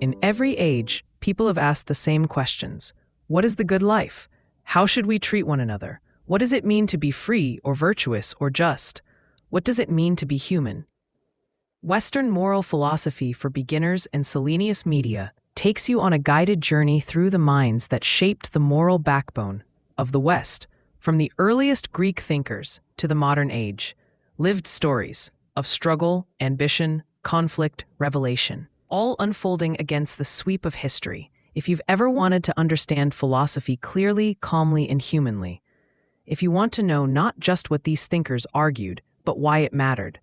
In every age, people have asked the same questions. What is the good life? How should we treat one another? What does it mean to be free or virtuous or just? What does it mean to be human? Western moral philosophy for beginners and Selenius Media takes you on a guided journey through the minds that shaped the moral backbone of the West, from the earliest Greek thinkers to the modern age. Lived stories of struggle, ambition, conflict, revelation, all unfolding against the sweep of history. If you've ever wanted to understand philosophy clearly, calmly, and humanly, if you want to know not just what these thinkers argued, but why it mattered,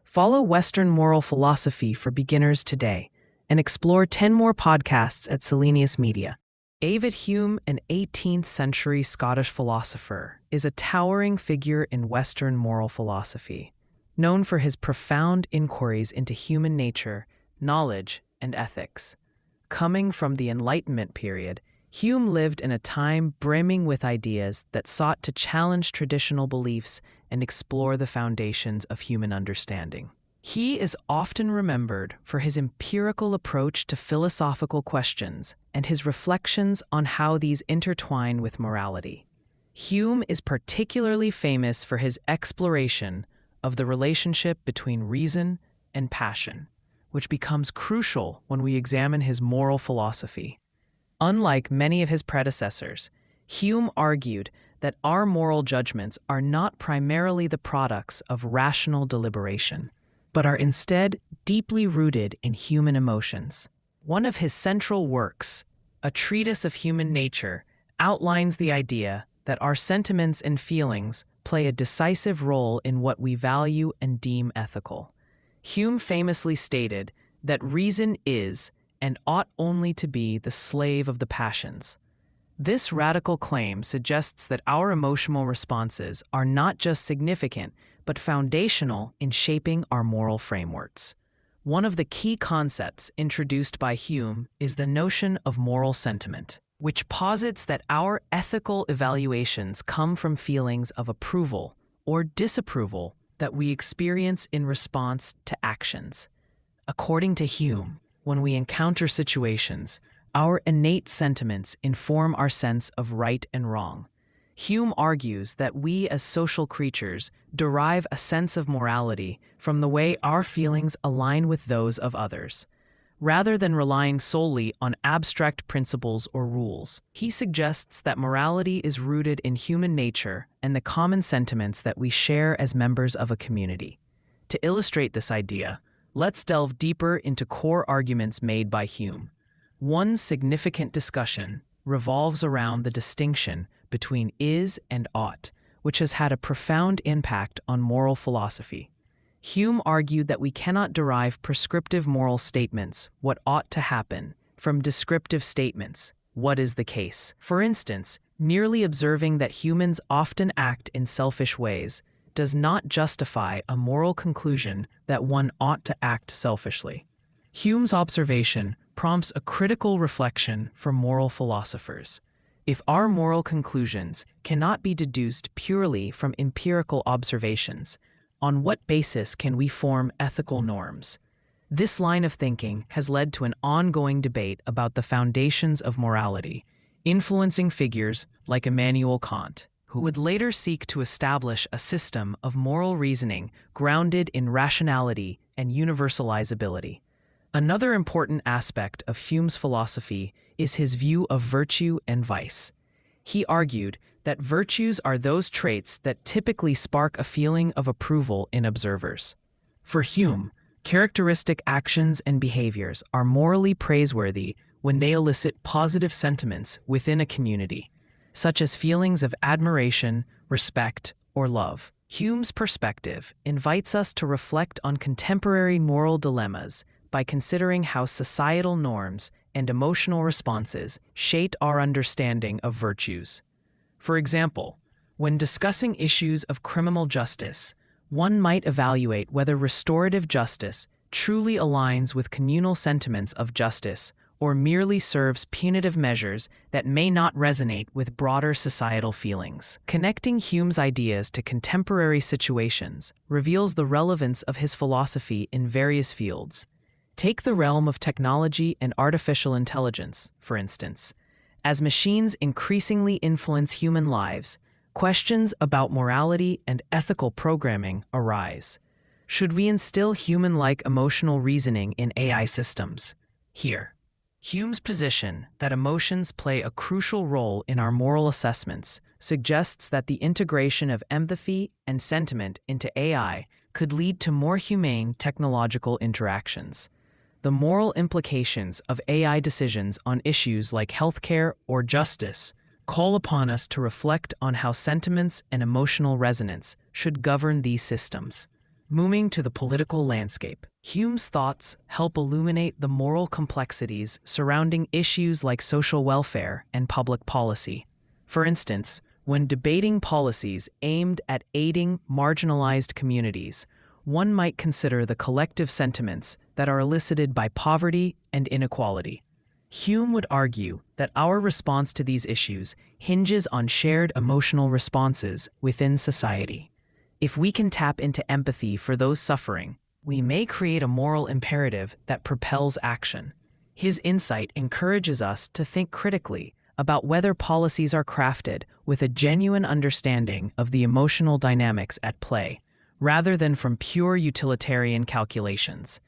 follow Western moral philosophy for beginners today and explore 10 more podcasts at Selenius Media. David Hume, an 18th century Scottish philosopher, is a towering figure in Western moral philosophy, known for his profound inquiries into human nature, knowledge, and ethics. Coming from the Enlightenment period, Hume lived in a time brimming with ideas that sought to challenge traditional beliefs and explore the foundations of human understanding. He is often remembered for his empirical approach to philosophical questions and his reflections on how these intertwine with morality. Hume is particularly famous for his exploration of the relationship between reason and passion, which becomes crucial when we examine his moral philosophy. Unlike many of his predecessors, Hume argued that our moral judgments are not primarily the products of rational deliberation, but are instead deeply rooted in human emotions. One of his central works, a Treatise of Human Nature, outlines the idea that our sentiments and feelings play a decisive role in what we value and deem ethical. Hume famously stated that reason is and ought only to be the slave of the passions. This radical claim suggests that our emotional responses are not just significant, but foundational in shaping our moral frameworks. One of the key concepts introduced by Hume is the notion of moral sentiment, which posits that our ethical evaluations come from feelings of approval or disapproval that we experience in response to actions. According to Hume, when we encounter situations, our innate sentiments inform our sense of right and wrong. Hume argues that we as social creatures derive a sense of morality from the way our feelings align with those of others. Rather than relying solely on abstract principles or rules, he suggests that morality is rooted in human nature and the common sentiments that we share as members of a community. To illustrate this idea, let's delve deeper into core arguments made by Hume. One significant discussion revolves around the distinction between is and ought, which has had a profound impact on moral philosophy. Hume argued that we cannot derive prescriptive moral statements, what ought to happen, from descriptive statements, what is the case. For instance, merely observing that humans often act in selfish ways does not justify a moral conclusion that one ought to act selfishly. Hume's observation prompts a critical reflection for moral philosophers. If our moral conclusions cannot be deduced purely from empirical observations, on what basis can we form ethical norms? This line of thinking has led to an ongoing debate about the foundations of morality, influencing figures like Immanuel Kant, who would later seek to establish a system of moral reasoning grounded in rationality and universalizability. Another important aspect of Hume's philosophy is his view of virtue and vice. He argued that virtues are those traits that typically spark a feeling of approval in observers. For Hume, characteristic actions and behaviors are morally praiseworthy when they elicit positive sentiments within a community, such as feelings of admiration, respect, or love. Hume's perspective invites us to reflect on contemporary moral dilemmas by considering how societal norms and emotional responses shape our understanding of virtues. For example, when discussing issues of criminal justice, one might evaluate whether restorative justice truly aligns with communal sentiments of justice or merely serves punitive measures that may not resonate with broader societal feelings. Connecting Hume's ideas to contemporary situations reveals the relevance of his philosophy in various fields. Take the realm of technology and artificial intelligence, for instance. As machines increasingly influence human lives, questions about morality and ethical programming arise. Should we instill human-like emotional reasoning in AI systems? Here, Hume's position that emotions play a crucial role in our moral assessments suggests that the integration of empathy and sentiment into AI could lead to more humane technological interactions. The moral implications of AI decisions on issues like healthcare or justice call upon us to reflect on how sentiments and emotional resonance should govern these systems. Moving to the political landscape, Hume's thoughts help illuminate the moral complexities surrounding issues like social welfare and public policy. For instance, when debating policies aimed at aiding marginalized communities, one might consider the collective sentiments that are elicited by poverty and inequality. Hume would argue that our response to these issues hinges on shared emotional responses within society. If we can tap into empathy for those suffering, we may create a moral imperative that propels action. His insight encourages us to think critically about whether policies are crafted with a genuine understanding of the emotional dynamics at play, rather than from pure utilitarian calculations.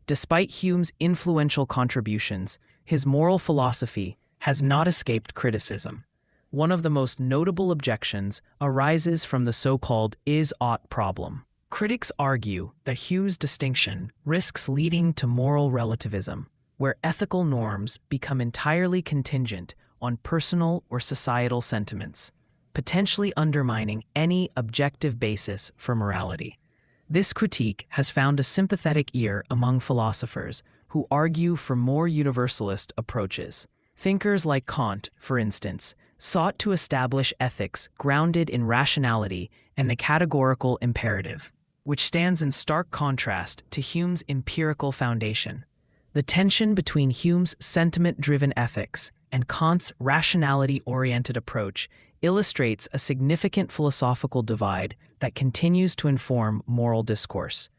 Despite Hume's influential contributions, his moral philosophy has not escaped criticism. One of the most notable objections arises from the so-called is-ought problem. Critics argue that Hume's distinction risks leading to moral relativism, where ethical norms become entirely contingent on personal or societal sentiments, potentially undermining any objective basis for morality. This critique has found a sympathetic ear among philosophers who argue for more universalist approaches. Thinkers like Kant, for instance, sought to establish ethics grounded in rationality and the categorical imperative, which stands in stark contrast to Hume's empirical foundation. The tension between Hume's sentiment-driven ethics and Kant's rationality-oriented approach illustrates a significant philosophical divide that continues to inform moral discourse.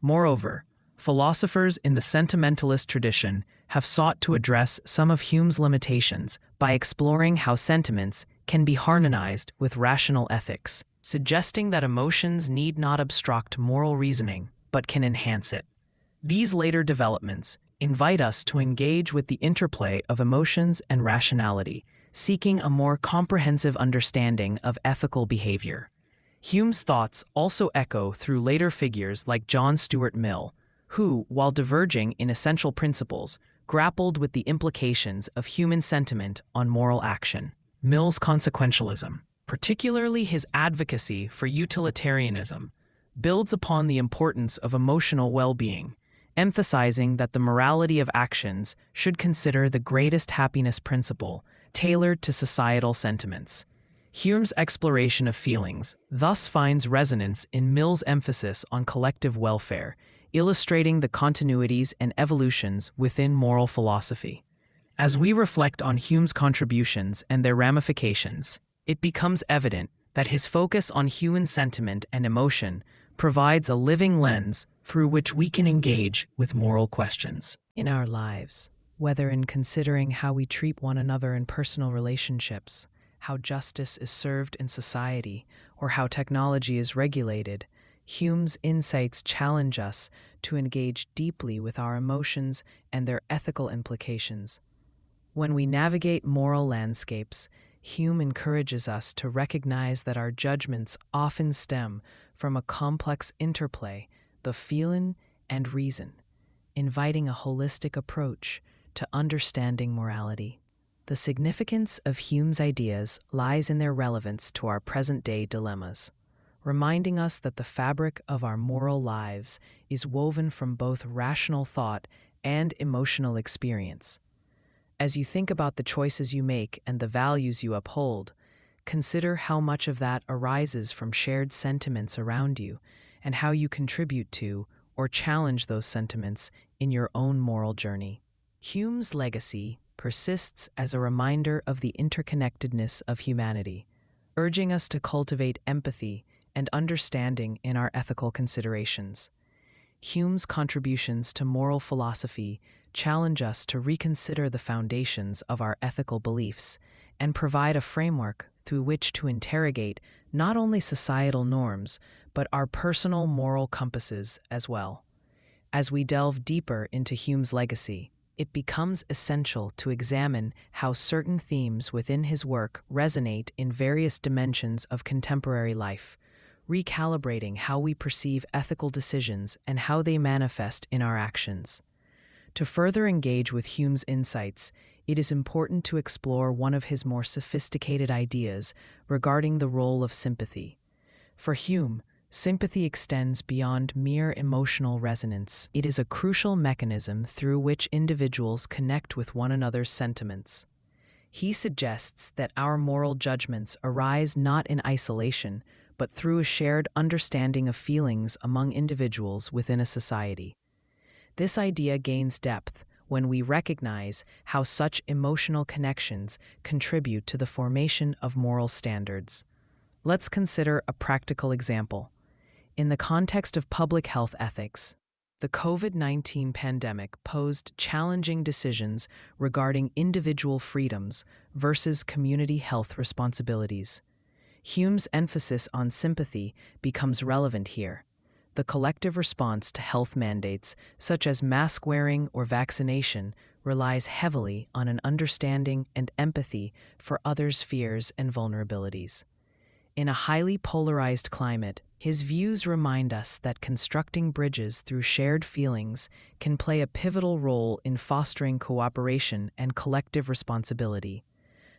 Moreover, philosophers in the sentimentalist tradition have sought to address some of Hume's limitations by exploring how sentiments can be harmonized with rational ethics, suggesting that emotions need not obstruct moral reasoning but can enhance it. These later developments invite us to engage with the interplay of emotions and rationality, seeking a more comprehensive understanding of ethical behavior. Hume's thoughts also echo through later figures like John Stuart Mill, who, while diverging in essential principles, grappled with the implications of human sentiment on moral action. Mill's consequentialism, particularly his advocacy for utilitarianism, builds upon the importance of emotional well-being, emphasizing that the morality of actions should consider the greatest happiness principle tailored to societal sentiments. Hume's exploration of feelings thus finds resonance in Mill's emphasis on collective welfare, illustrating the continuities and evolutions within moral philosophy. As we reflect on Hume's contributions and their ramifications, it becomes evident that his focus on human sentiment and emotion provides a living lens through which we can engage with moral questions in our lives, whether in considering how we treat one another in personal relationships, how justice is served in society, or how technology is regulated. Hume's insights challenge us to engage deeply with our emotions and their ethical implications. When we navigate moral landscapes, Hume encourages us to recognize that our judgments often stem from a complex interplay of feeling and reason, inviting a holistic approach to understanding morality. The significance of Hume's ideas lies in their relevance to our present-day dilemmas, reminding us that the fabric of our moral lives is woven from both rational thought and emotional experience. As you think about the choices you make and the values you uphold, consider how much of that arises from shared sentiments around you and how you contribute to or challenge those sentiments in your own moral journey. Hume's legacy persists as a reminder of the interconnectedness of humanity, urging us to cultivate empathy and understanding in our ethical considerations. Hume's contributions to moral philosophy challenge us to reconsider the foundations of our ethical beliefs and provide a framework through which to interrogate not only societal norms, but our personal moral compasses as well. As we delve deeper into Hume's legacy, it becomes essential to examine how certain themes within his work resonate in various dimensions of contemporary life, recalibrating how we perceive ethical decisions and how they manifest in our actions. To further engage with Hume's insights, it is important to explore one of his more sophisticated ideas regarding the role of sympathy. For Hume, sympathy extends beyond mere emotional resonance. It is a crucial mechanism through which individuals connect with one another's sentiments. He suggests that our moral judgments arise not in isolation, but through a shared understanding of feelings among individuals within a society. This idea gains depth when we recognize how such emotional connections contribute to the formation of moral standards. Let's consider a practical example. In the context of public health ethics, the COVID-19 pandemic posed challenging decisions regarding individual freedoms versus community health responsibilities. Hume's emphasis on sympathy becomes relevant here. The collective response to health mandates, such as mask wearing or vaccination, relies heavily on an understanding and empathy for others' fears and vulnerabilities. In a highly polarized climate, his views remind us that constructing bridges through shared feelings can play a pivotal role in fostering cooperation and collective responsibility,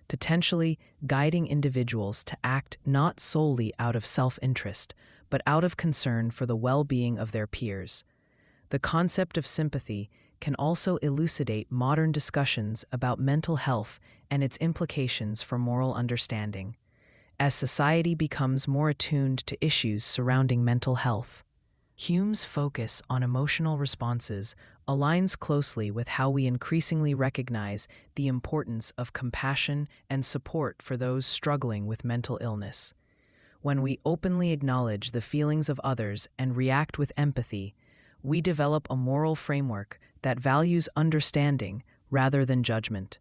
potentially guiding individuals to act not solely out of self-interest, but out of concern for the well-being of their peers. The concept of sympathy can also elucidate modern discussions about mental health and its implications for moral understanding. As society becomes more attuned to issues surrounding mental health, Hume's focus on emotional responses aligns closely with how we increasingly recognize the importance of compassion and support for those struggling with mental illness. When we openly acknowledge the feelings of others and react with empathy, we develop a moral framework that values understanding rather than judgment.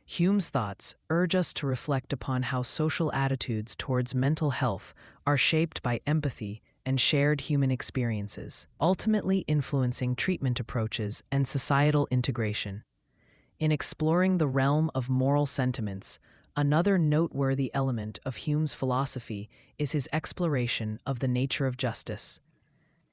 Hume's thoughts urge us to reflect upon how social attitudes towards mental health are shaped by empathy and shared human experiences, ultimately influencing treatment approaches and societal integration. In exploring the realm of moral sentiments, another noteworthy element of Hume's philosophy is his exploration of the nature of justice.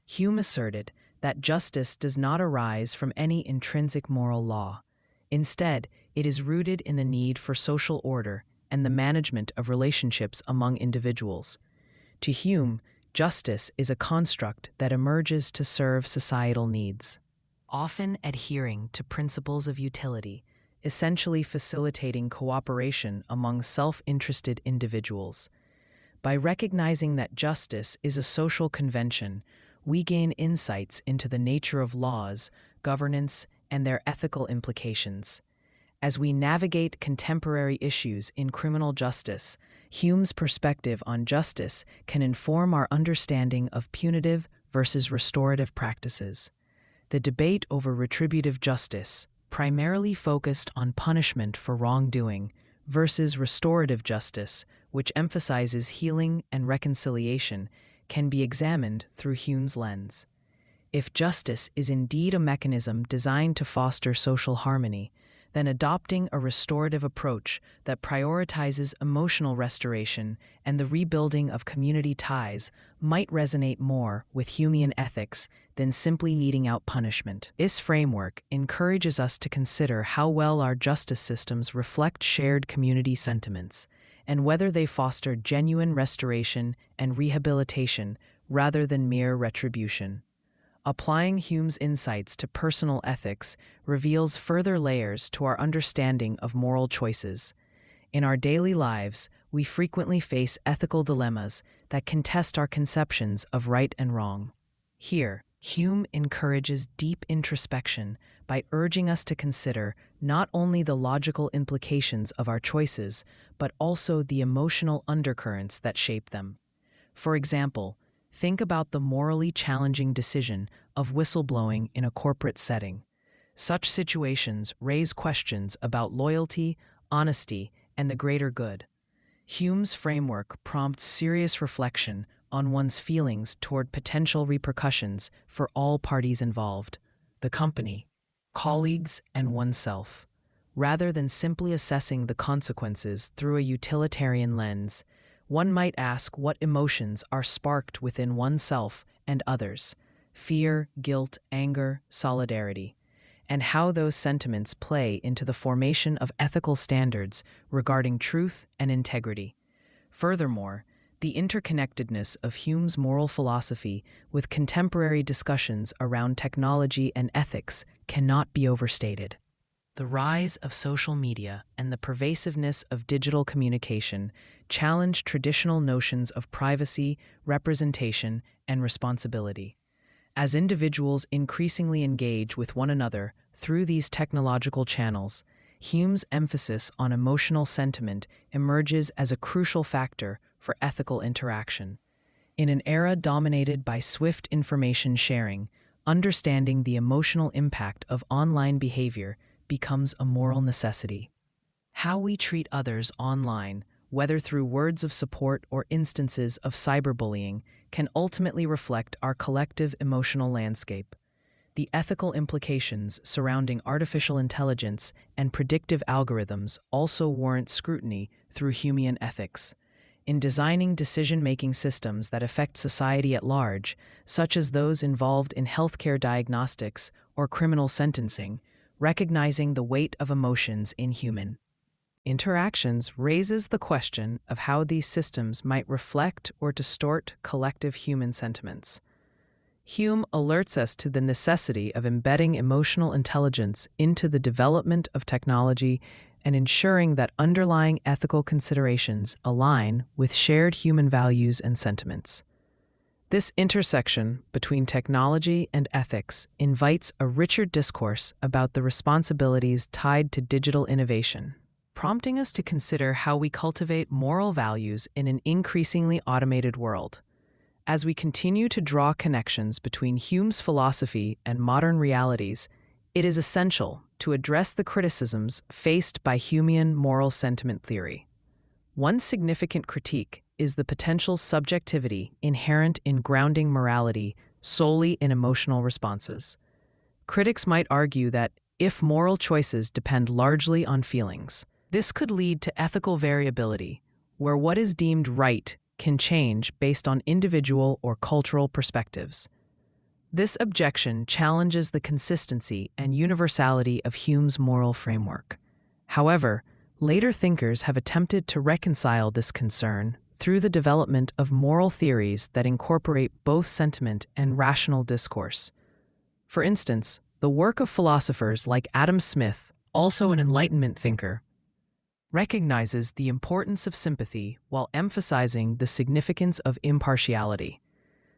Hume asserted that justice does not arise from any intrinsic moral law. Instead, it is rooted in the need for social order and the management of relationships among individuals. To Hume, justice is a construct that emerges to serve societal needs, often adhering to principles of utility, essentially facilitating cooperation among self-interested individuals. By recognizing that justice is a social convention, we gain insights into the nature of laws, governance, and their ethical implications. As we navigate contemporary issues in criminal justice, Hume's perspective on justice can inform our understanding of punitive versus restorative practices. The debate over retributive justice, primarily focused on punishment for wrongdoing, versus restorative justice, which emphasizes healing and reconciliation, can be examined through Hume's lens. If justice is indeed a mechanism designed to foster social harmony, then adopting a restorative approach that prioritizes emotional restoration and the rebuilding of community ties might resonate more with Humean ethics than simply meting out punishment. This framework encourages us to consider how well our justice systems reflect shared community sentiments, and whether they foster genuine restoration and rehabilitation rather than mere retribution. Applying Hume's insights to personal ethics reveals further layers to our understanding of moral choices. In our daily lives, we frequently face ethical dilemmas that contest our conceptions of right and wrong. Here, Hume encourages deep introspection by urging us to consider not only the logical implications of our choices, but also the emotional undercurrents that shape them. For example, Think about the morally challenging decision of whistleblowing in a corporate setting. Such situations raise questions about loyalty, honesty, and the greater good. Hume's framework prompts serious reflection on one's feelings toward potential repercussions for all parties involved, the company, colleagues, and oneself. Rather than simply assessing the consequences through a utilitarian lens, one might ask what emotions are sparked within oneself and others: fear, guilt, anger, solidarity, and how those sentiments play into the formation of ethical standards regarding truth and integrity. Furthermore, the interconnectedness of Hume's moral philosophy with contemporary discussions around technology and ethics cannot be overstated. The rise of social media and the pervasiveness of digital communication challenge traditional notions of privacy, representation, and responsibility. As individuals increasingly engage with one another through these technological channels, Hume's emphasis on emotional sentiment emerges as a crucial factor for ethical interaction. In an era dominated by swift information sharing, understanding the emotional impact of online behavior becomes a moral necessity. How we treat others online, whether through words of support or instances of cyberbullying, can ultimately reflect our collective emotional landscape. The ethical implications surrounding artificial intelligence and predictive algorithms also warrant scrutiny through Humean ethics. In designing decision-making systems that affect society at large, such as those involved in healthcare diagnostics or criminal sentencing, recognizing the weight of emotions in human interactions raises the question of how these systems might reflect or distort collective human sentiments. Hume alerts us to the necessity of embedding emotional intelligence into the development of technology and ensuring that underlying ethical considerations align with shared human values and sentiments. This intersection between technology and ethics invites a richer discourse about the responsibilities tied to digital innovation, prompting us to consider how we cultivate moral values in an increasingly automated world. As we continue to draw connections between Hume's philosophy and modern realities, it is essential to address the criticisms faced by Humean moral sentiment theory. One significant critique is the potential subjectivity inherent in grounding morality solely in emotional responses. Critics might argue that if moral choices depend largely on feelings, this could lead to ethical variability, where what is deemed right can change based on individual or cultural perspectives. This objection challenges the consistency and universality of Hume's moral framework. However, later thinkers have attempted to reconcile this concern through the development of moral theories that incorporate both sentiment and rational discourse. For instance, the work of philosophers like Adam Smith, also an Enlightenment thinker, recognizes the importance of sympathy while emphasizing the significance of impartiality.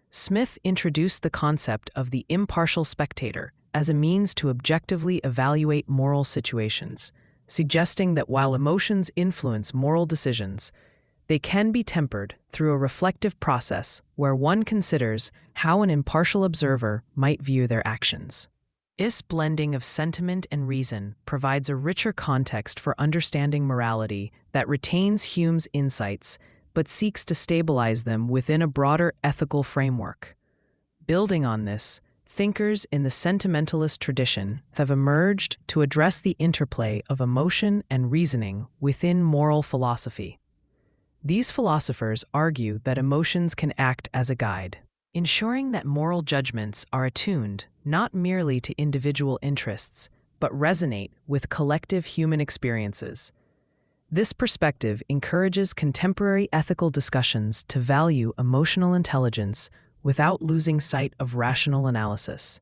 Smith introduced the concept of the impartial spectator as a means to objectively evaluate moral situations, suggesting that while emotions influence moral decisions, they can be tempered through a reflective process where one considers how an impartial observer might view their actions. This blending of sentiment and reason provides a richer context for understanding morality that retains Hume's insights but seeks to stabilize them within a broader ethical framework. Building on this, thinkers in the sentimentalist tradition have emerged to address the interplay of emotion and reasoning within moral philosophy. These philosophers argue that emotions can act as a guide, ensuring that moral judgments are attuned not merely to individual interests, but resonate with collective human experiences. This perspective encourages contemporary ethical discussions to value emotional intelligence without losing sight of rational analysis.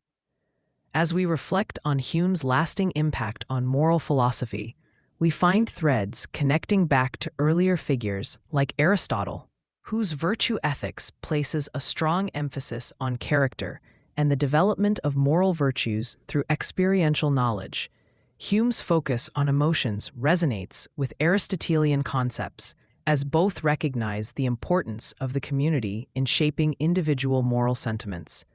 As we reflect on Hume's lasting impact on moral philosophy, we find threads connecting back to earlier figures like Aristotle, whose virtue ethics places a strong emphasis on character and the development of moral virtues through experiential knowledge. Hume's focus on emotions resonates with Aristotelian concepts, as both recognize the importance of the community in shaping individual moral sentiments.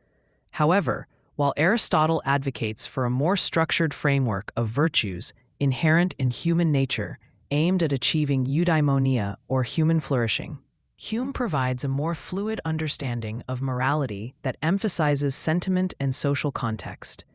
However, while Aristotle advocates for a more structured framework of virtues inherent in human nature aimed at achieving eudaimonia or human flourishing, Hume provides a more fluid understanding of morality that emphasizes sentiment and social context.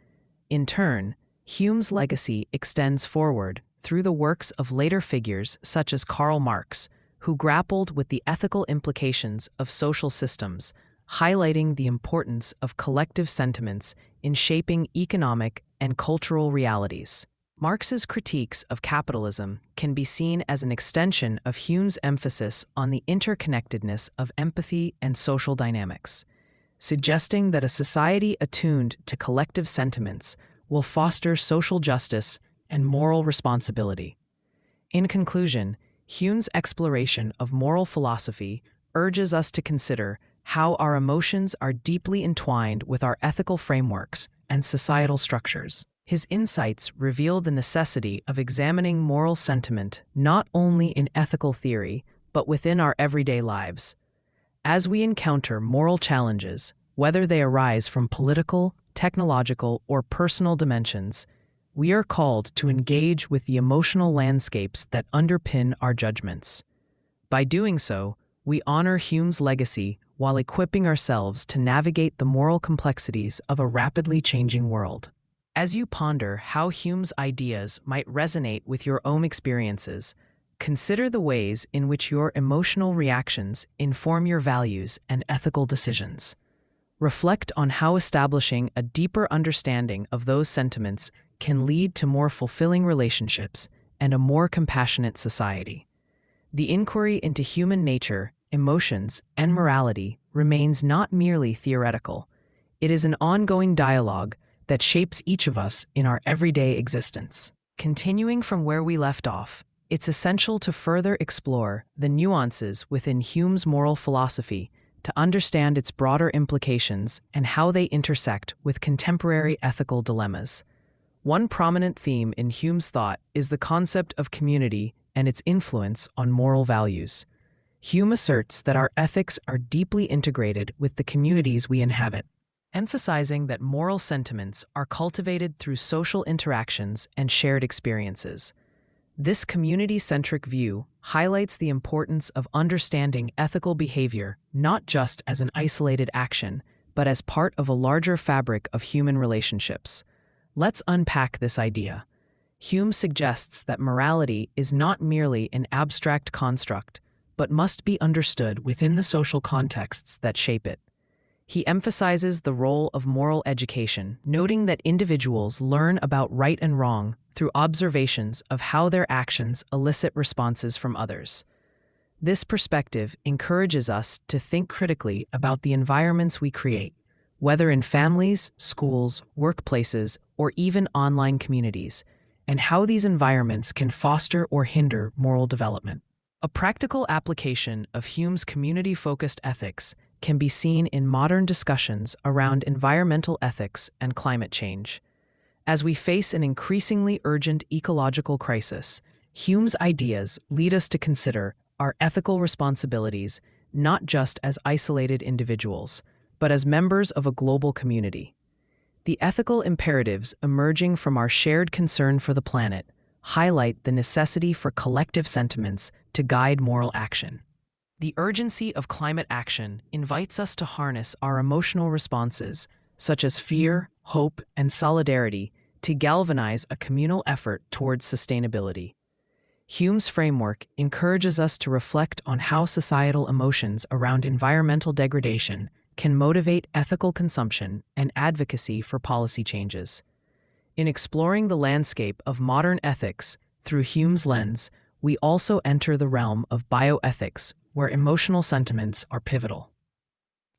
In turn, Hume's legacy extends forward through the works of later figures such as Karl Marx, who grappled with the ethical implications of social systems, highlighting the importance of collective sentiments in shaping economic and cultural realities. Marx's critiques of capitalism can be seen as an extension of Hume's emphasis on the interconnectedness of empathy and social dynamics, suggesting that a society attuned to collective sentiments will foster social justice and moral responsibility. In conclusion, Hume's exploration of moral philosophy urges us to consider how our emotions are deeply entwined with our ethical frameworks and societal structures. His insights reveal the necessity of examining moral sentiment not only in ethical theory, but within our everyday lives. As we encounter moral challenges, whether they arise from political, technological, or personal dimensions, we are called to engage with the emotional landscapes that underpin our judgments. By doing so, we honor Hume's legacy while equipping ourselves to navigate the moral complexities of a rapidly changing world. As you ponder how Hume's ideas might resonate with your own experiences, consider the ways in which your emotional reactions inform your values and ethical decisions. Reflect on how establishing a deeper understanding of those sentiments can lead to more fulfilling relationships and a more compassionate society. The inquiry into human nature, emotions, and morality remains not merely theoretical. It is an ongoing dialogue that shapes each of us in our everyday existence. Continuing from where we left off, it's essential to further explore the nuances within Hume's moral philosophy to understand its broader implications and how they intersect with contemporary ethical dilemmas. One prominent theme in Hume's thought is the concept of community and its influence on moral values. Hume asserts that our ethics are deeply integrated with the communities we inhabit, emphasizing that moral sentiments are cultivated through social interactions and shared experiences. This community-centric view highlights the importance of understanding ethical behavior not just as an isolated action, but as part of a larger fabric of human relationships. Let's unpack this idea. Hume suggests that morality is not merely an abstract construct, but must be understood within the social contexts that shape it. He emphasizes the role of moral education, noting that individuals learn about right and wrong through observations of how their actions elicit responses from others. This perspective encourages us to think critically about the environments we create, whether in families, schools, workplaces, or even online communities, and how these environments can foster or hinder moral development. A practical application of Hume's community-focused ethics can be seen in modern discussions around environmental ethics and climate change. As we face an increasingly urgent ecological crisis, Hume's ideas lead us to consider our ethical responsibilities not just as isolated individuals, but as members of a global community. The ethical imperatives emerging from our shared concern for the planet highlight the necessity for collective sentiments to guide moral action. The urgency of climate action invites us to harness our emotional responses, such as fear, hope, and solidarity, to galvanize a communal effort towards sustainability. Hume's framework encourages us to reflect on how societal emotions around environmental degradation can motivate ethical consumption and advocacy for policy changes. In exploring the landscape of modern ethics through Hume's lens, we also enter the realm of bioethics, where emotional sentiments are pivotal.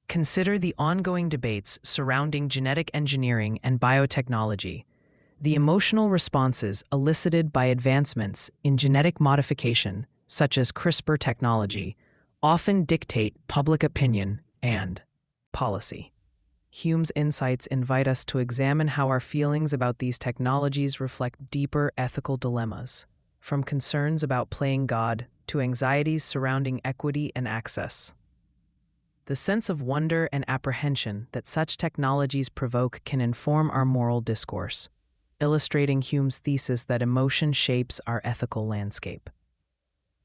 Consider the ongoing debates surrounding genetic engineering and biotechnology. The emotional responses elicited by advancements in genetic modification, such as CRISPR technology, often dictate public opinion and policy. Hume's insights invite us to examine how our feelings about these technologies reflect deeper ethical dilemmas. from concerns about playing God to anxieties surrounding equity and access. The sense of wonder and apprehension that such technologies provoke can inform our moral discourse, illustrating Hume's thesis that emotion shapes our ethical landscape.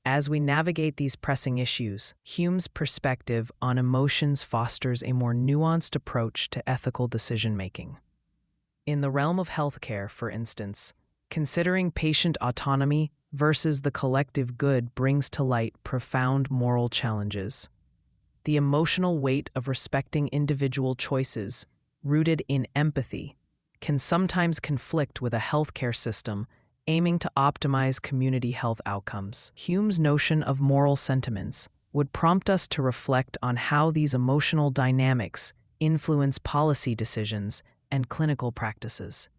As we navigate these pressing issues, Hume's perspective on emotions fosters a more nuanced approach to ethical decision-making. In the realm of healthcare, for instance, considering patient autonomy versus the collective good brings to light profound moral challenges. The emotional weight of respecting individual choices, rooted in empathy, can sometimes conflict with a healthcare system aiming to optimize community health outcomes. Hume's notion of moral sentiments would prompt us to reflect on how these emotional dynamics influence policy decisions and clinical practices,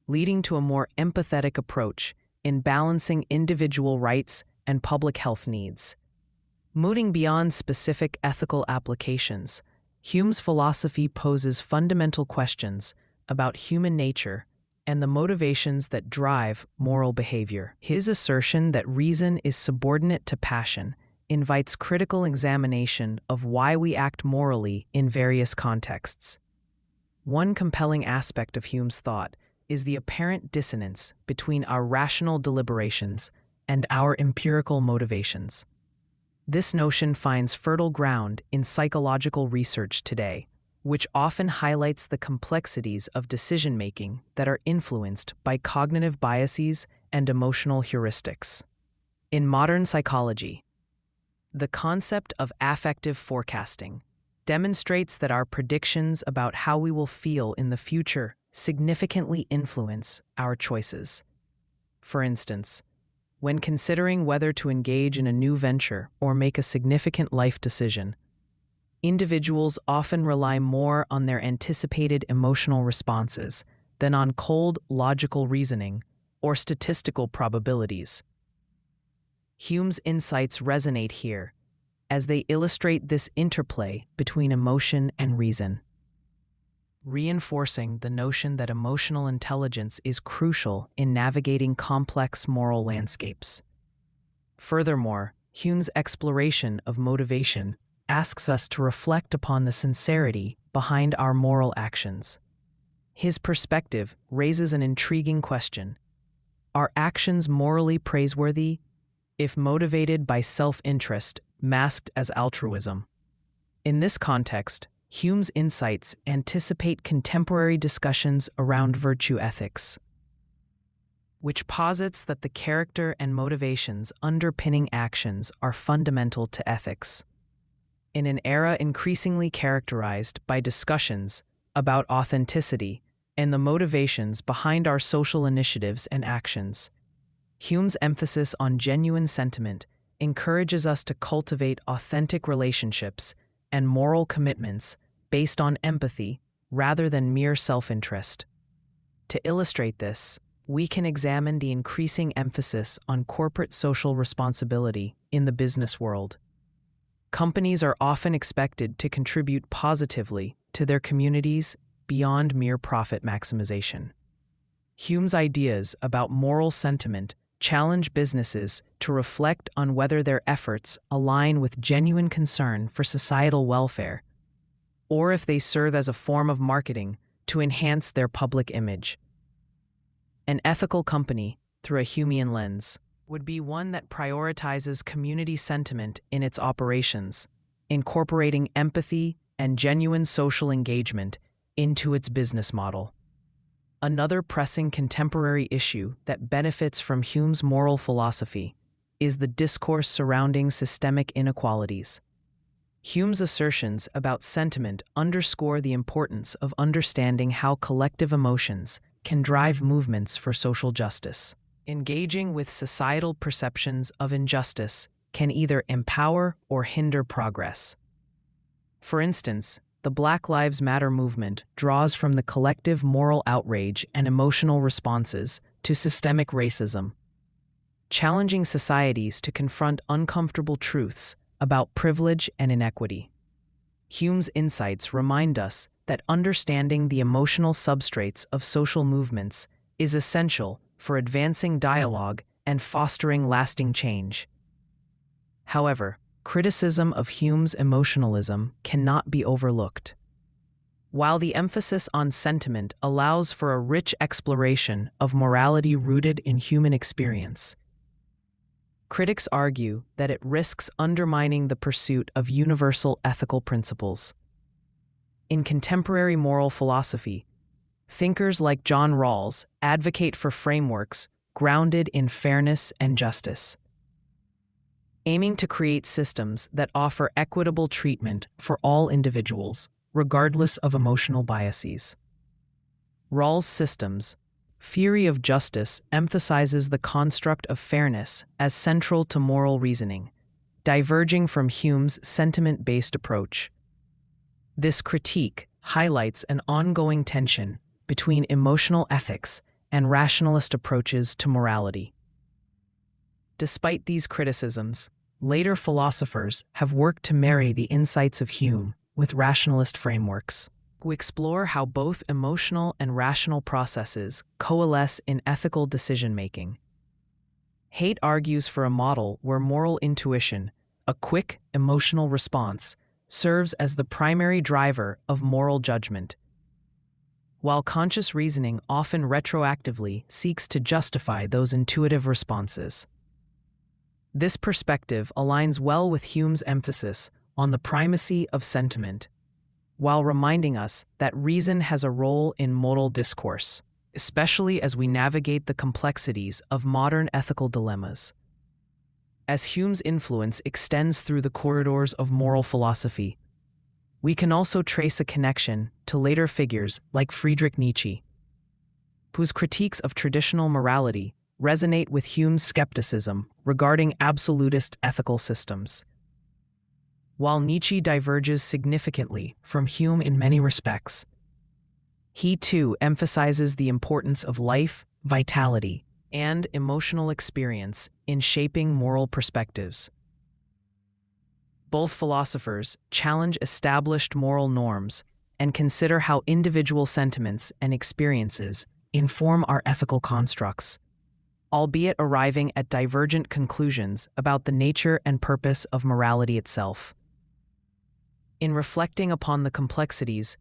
leading to a more empathetic approach in balancing individual rights and public health needs. Moving beyond specific ethical applications, Hume's philosophy poses fundamental questions about human nature and the motivations that drive moral behavior. His assertion that reason is subordinate to passion invites critical examination of why we act morally in various contexts. One compelling aspect of Hume's thought is the apparent dissonance between our rational deliberations and our empirical motivations. This notion finds fertile ground in psychological research today, which often highlights the complexities of decision-making that are influenced by cognitive biases and emotional heuristics. In modern psychology, the concept of affective forecasting demonstrates that our predictions about how we will feel in the future significantly influence our choices. For instance, when considering whether to engage in a new venture or make a significant life decision, individuals often rely more on their anticipated emotional responses than on cold, logical reasoning or statistical probabilities. Hume's insights resonate here, as they illustrate this interplay between emotion and reason, reinforcing the notion that emotional intelligence is crucial in navigating complex moral landscapes. Furthermore, Hume's exploration of motivation asks us to reflect upon the sincerity behind our moral actions. His perspective raises an intriguing question. Are actions morally praiseworthy if motivated by self-interest masked as altruism? In this context, Hume's insights anticipate contemporary discussions around virtue ethics, which posits that the character and motivations underpinning actions are fundamental to ethics. In an era increasingly characterized by discussions about authenticity and the motivations behind our social initiatives and actions, Hume's emphasis on genuine sentiment encourages us to cultivate authentic relationships and moral commitments based on empathy rather than mere self-interest. To illustrate this, we can examine the increasing emphasis on corporate social responsibility in the business world. Companies are often expected to contribute positively to their communities beyond mere profit maximization. Hume's ideas about moral sentiment challenge businesses to reflect on whether their efforts align with genuine concern for societal welfare, or if they serve as a form of marketing to enhance their public image. An ethical company, through a Humean lens, would be one that prioritizes community sentiment in its operations, incorporating empathy and genuine social engagement into its business model. Another pressing contemporary issue that benefits from Hume's moral philosophy is the discourse surrounding systemic inequalities. Hume's assertions about sentiment underscore the importance of understanding how collective emotions can drive movements for social justice. Engaging with societal perceptions of injustice can either empower or hinder progress. For instance, the Black Lives Matter movement draws from the collective moral outrage and emotional responses to systemic racism, challenging societies to confront uncomfortable truths about privilege and inequity. Hume's insights remind us that understanding the emotional substrates of social movements is essential for advancing dialogue and fostering lasting change. However, criticism of Hume's emotionalism cannot be overlooked. While the emphasis on sentiment allows for a rich exploration of morality rooted in human experience, critics argue that it risks undermining the pursuit of universal ethical principles. In contemporary moral philosophy, thinkers like John Rawls advocate for frameworks grounded in fairness and justice, aiming to create systems that offer equitable treatment for all individuals, regardless of emotional biases. Rawls' systems, theory of justice, emphasizes the construct of fairness as central to moral reasoning, diverging from Hume's sentiment-based approach. This critique highlights an ongoing tension between emotional ethics and rationalist approaches to morality. Despite these criticisms, later philosophers have worked to marry the insights of Hume with rationalist frameworks, who explore how both emotional and rational processes coalesce in ethical decision-making. Haidt argues for a model where moral intuition, a quick, emotional response, serves as the primary driver of moral judgment, while conscious reasoning often retroactively seeks to justify those intuitive responses. This perspective aligns well with Hume's emphasis on the primacy of sentiment, while reminding us that reason has a role in moral discourse, especially as we navigate the complexities of modern ethical dilemmas. As Hume's influence extends through the corridors of moral philosophy, we can also trace a connection to later figures like Friedrich Nietzsche, whose critiques of traditional morality resonate with Hume's skepticism regarding absolutist ethical systems. While Nietzsche diverges significantly from Hume in many respects, he too emphasizes the importance of life, vitality, and emotional experience in shaping moral perspectives. Both philosophers challenge established moral norms and consider how individual sentiments and experiences inform our ethical constructs, albeit arriving at divergent conclusions about the nature and purpose of morality itself. In reflecting upon the complexities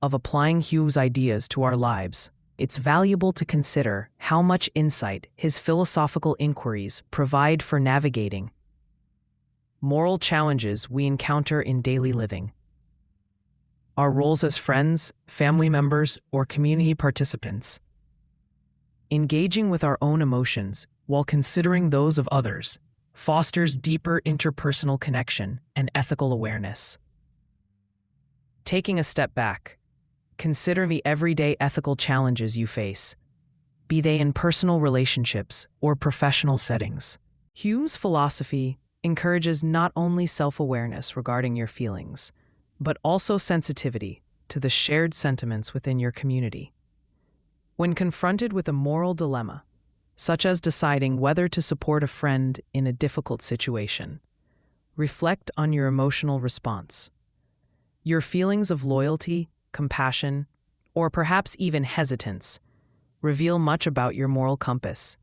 of applying Hume's ideas to our lives, it's valuable to consider how much insight his philosophical inquiries provide for navigating moral challenges we encounter in daily living. Our roles as friends, family members, or community participants. Engaging with our own emotions while considering those of others fosters deeper interpersonal connection and ethical awareness. Taking a step back, consider the everyday ethical challenges you face, be they in personal relationships or professional settings. Hume's philosophy encourages not only self-awareness regarding your feelings, but also sensitivity to the shared sentiments within your community. When confronted with a moral dilemma, such as deciding whether to support a friend in a difficult situation, reflect on your emotional response. Your feelings of loyalty, compassion, or perhaps even hesitance reveal much about your moral compass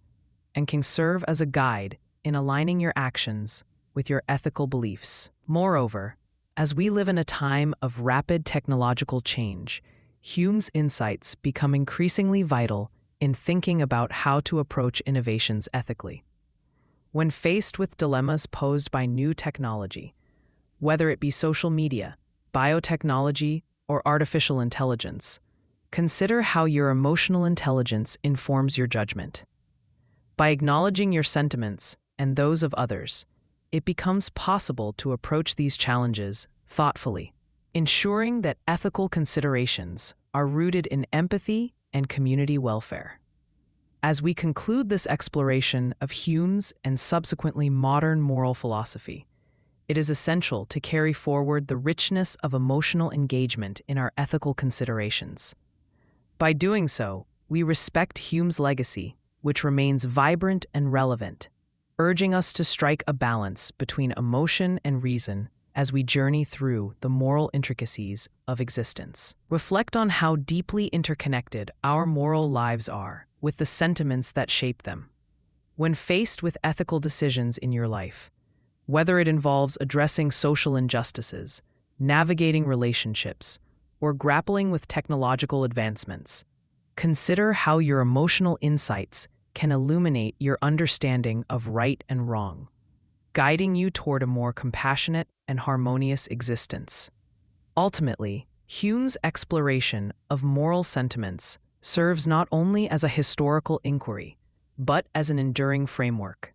and can serve as a guide in aligning your actions with your ethical beliefs. Moreover, as we live in a time of rapid technological change, Hume's insights become increasingly vital in thinking about how to approach innovations ethically. When faced with dilemmas posed by new technology, whether it be social media, biotechnology, or artificial intelligence, consider how your emotional intelligence informs your judgment. By acknowledging your sentiments and those of others, it becomes possible to approach these challenges thoughtfully, ensuring that ethical considerations are rooted in empathy and community welfare. As we conclude this exploration of Hume's and subsequently modern moral philosophy, it is essential to carry forward the richness of emotional engagement in our ethical considerations. By doing so, we respect Hume's legacy, which remains vibrant and relevant, urging us to strike a balance between emotion and reason as we journey through the moral intricacies of existence. Reflect on how deeply interconnected our moral lives are with the sentiments that shape them. When faced with ethical decisions in your life, whether it involves addressing social injustices, navigating relationships, or grappling with technological advancements, consider how your emotional insights can illuminate your understanding of right and wrong, guiding you toward a more compassionate and harmonious existence. Ultimately, Hume's exploration of moral sentiments serves not only as a historical inquiry, but as an enduring framework.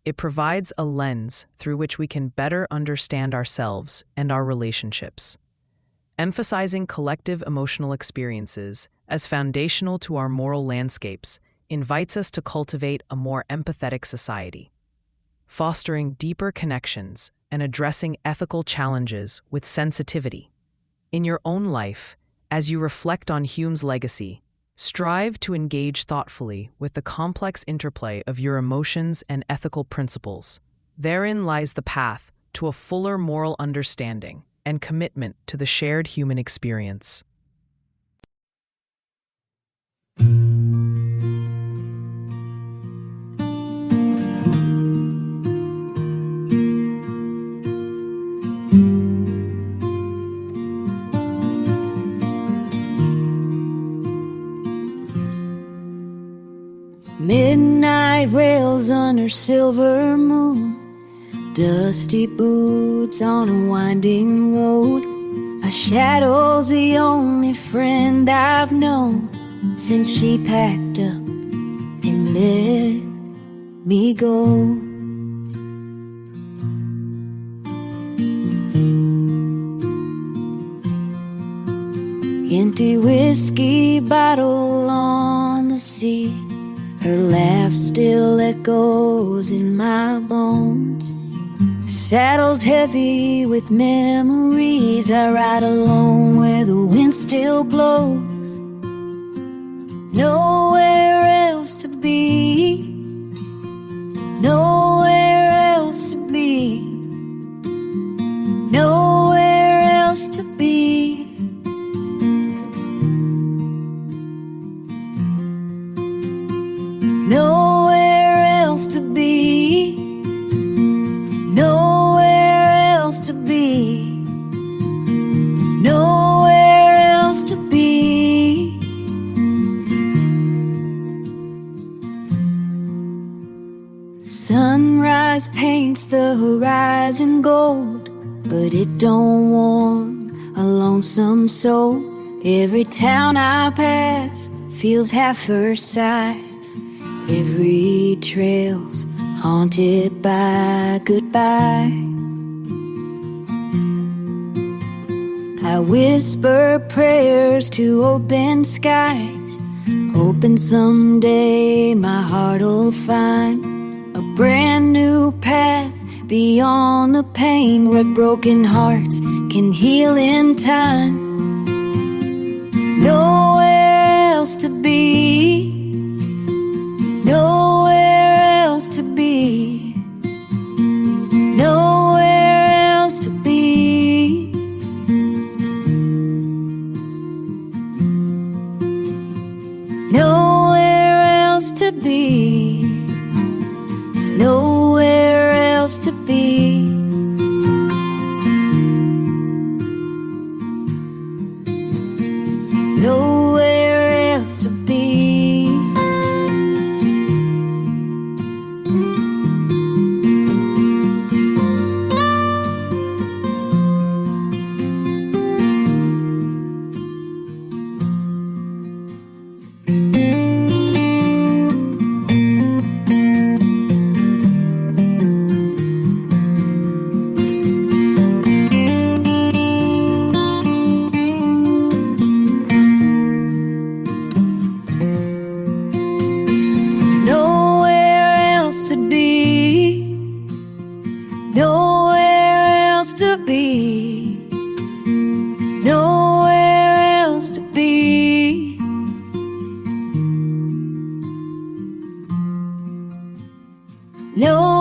It provides a lens through which we can better understand ourselves and our relationships. Emphasizing collective emotional experiences as foundational to our moral landscapes invites us to cultivate a more empathetic society, fostering deeper connections and addressing ethical challenges with sensitivity. In your own life, as you reflect on Hume's legacy, strive to engage thoughtfully with the complex interplay of your emotions and ethical principles. Therein lies the path to a fuller moral understanding and commitment to the shared human experience. Midnight rails under silver moon, dusty boots on a winding road. A shadow's the only friend I've known since she packed up and let me go. Empty whiskey bottle on the seat, her laugh still echoes in my bones. Saddle's heavy with memories. I ride alone where the wind still blows. Nowhere else to be, nowhere else to be, nowhere else to be. Nowhere else to be, nowhere else to be, nowhere else to be. Sunrise paints the horizon gold, but it don't warm a lonesome soul. Every town I pass feels half her size. Every trail's haunted by goodbye. I whisper prayers to open skies, hoping someday my heart'll find a brand new path beyond the pain, where broken hearts can heal in time. Nowhere else to be, nowhere else to be, nowhere else to be. Nowhere else to be, nowhere else to be. Nowhere else to be. No